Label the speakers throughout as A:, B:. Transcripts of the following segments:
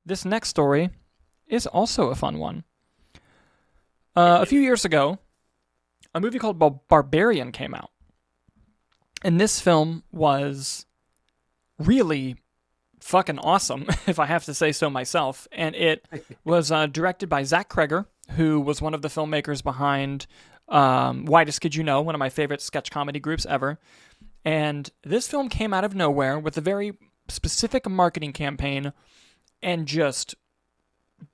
A: this next story is also a fun one. A few years ago, a movie called Barbarian came out. And this film was really fucking awesome, if I have to say so myself. And it was directed by Zach Cregger, who was one of the filmmakers behind Whitest Kid You Know, one of my favorite sketch comedy groups ever. And this film came out of nowhere with a very specific marketing campaign and just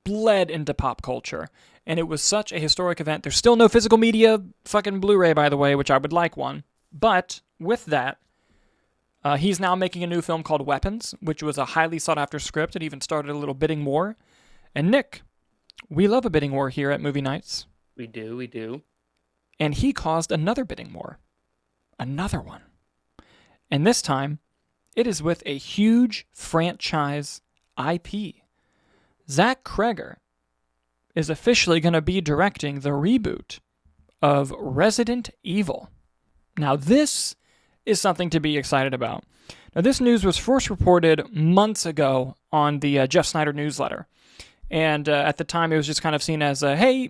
A: bled into pop culture. And it was such a historic event. There's still no physical media fucking Blu-ray, by the way, which I would like one. But with that, he's now making a new film called Weapons, which was a highly sought-after script. It even started a little bidding war. And Nick, we love a bidding war here at Movie Nights.
B: We do.
A: And he caused another bidding war. Another one. And this time, it is with a huge franchise IP. Zach Cregger is officially going to be directing the reboot of Resident Evil. Now, this is something to be excited about. Now, this news was first reported months ago on the Jeff Snyder newsletter. And at the time, it was just kind of seen as, hey,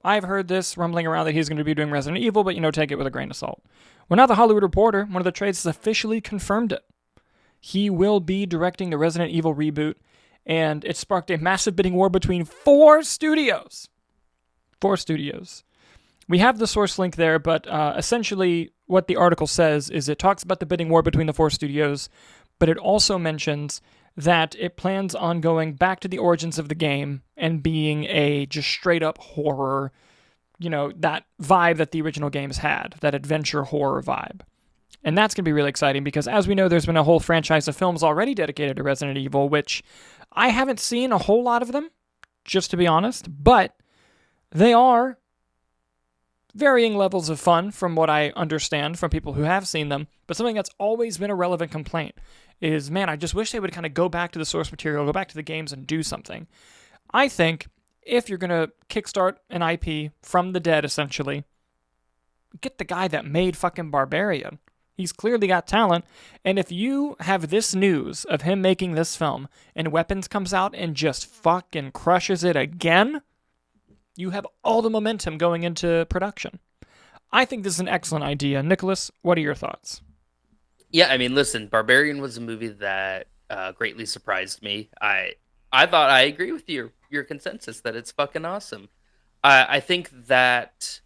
A: I've heard this rumbling around that he's going to be doing Resident Evil, but, take it with a grain of salt. Well, now the Hollywood Reporter, one of the trades, has officially confirmed it. He will be directing the Resident Evil reboot, and it sparked a massive bidding war between 4 studios. 4 studios. We have the source link there, but essentially what the article says is it talks about the bidding war between the 4 studios, but it also mentions that it plans on going back to the origins of the game and being a just straight-up horror, that vibe that the original games had, that adventure horror vibe. And that's going to be really exciting because, as we know, there's been a whole franchise of films already dedicated to Resident Evil, which I haven't seen a whole lot of them, just to be honest, but they are varying levels of fun from what I understand from people who have seen them. But something that's always been a relevant complaint is, man, I just wish they would kind of go back to the source material, go back to the games and do something. I think if you're going to kickstart an IP from the dead, essentially, get the guy that made fucking Barbarian. He's clearly got talent, and if you have this news of him making this film, and Weapons comes out and just fucking crushes it again, you have all the momentum going into production. I think this is an excellent idea. Nicholas, what are your thoughts?
B: Yeah, I mean, listen, Barbarian was a movie that greatly surprised me. I thought I agree with your consensus that it's fucking awesome. I think that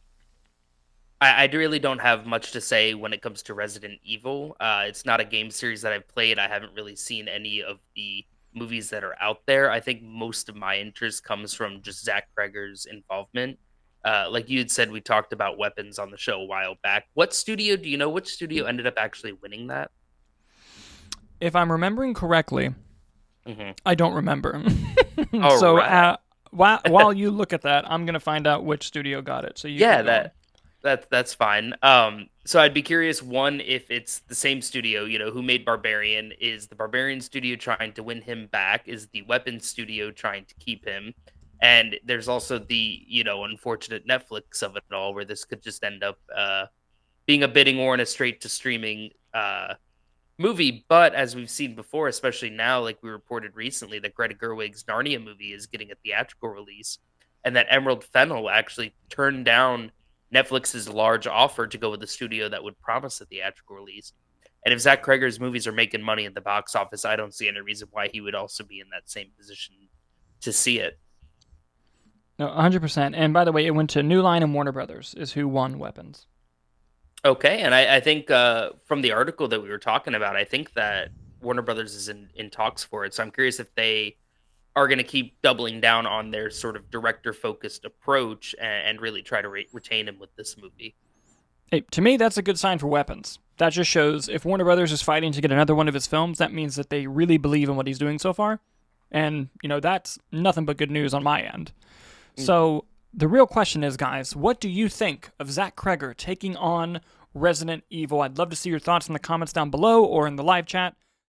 B: I really don't have much to say when it comes to Resident Evil. It's not a game series that I've played. I haven't really seen any of the movies that are out there. I think most of my interest comes from just Zach Cregger's involvement. Like you had said, we talked about Weapons on the show a while back. What studio, do you know which studio ended up actually winning that?
A: If I'm remembering correctly, I don't remember.
B: All
A: so
B: right.
A: while you look at that, I'm going to find out which studio got it. So you can go on.
B: That's fine. So I'd be curious, one, if it's the same studio, who made Barbarian. Is the Barbarian studio trying to win him back? Is the Weapons studio trying to keep him? And there's also the, unfortunate Netflix of it all, where this could just end up being a bidding war and a straight to streaming movie. But as we've seen before, especially now, like we reported recently, that Greta Gerwig's Narnia movie is getting a theatrical release, and that Emerald Fennell actually turned down Netflix's large offer to go with a studio that would promise a theatrical release. And if Zach Cregger's movies are making money at the box office, I don't see any reason why he would also be in that same position to see it.
A: No, 100%. And by the way, it went to New Line and Warner Brothers is who won Weapons.
B: Okay, and I think from the article that we were talking about, I think that Warner Brothers is in talks for it. So I'm curious if they are going to keep doubling down on their sort of director-focused approach and really try to retain him with this movie.
A: Hey, to me, that's a good sign for Weapons. That just shows if Warner Brothers is fighting to get another one of his films, that means that they really believe in what he's doing so far. And, that's nothing but good news on my end. So the real question is, guys, what do you think of Zach Cregger taking on Resident Evil? I'd love to see your thoughts in the comments down below or in the live chat.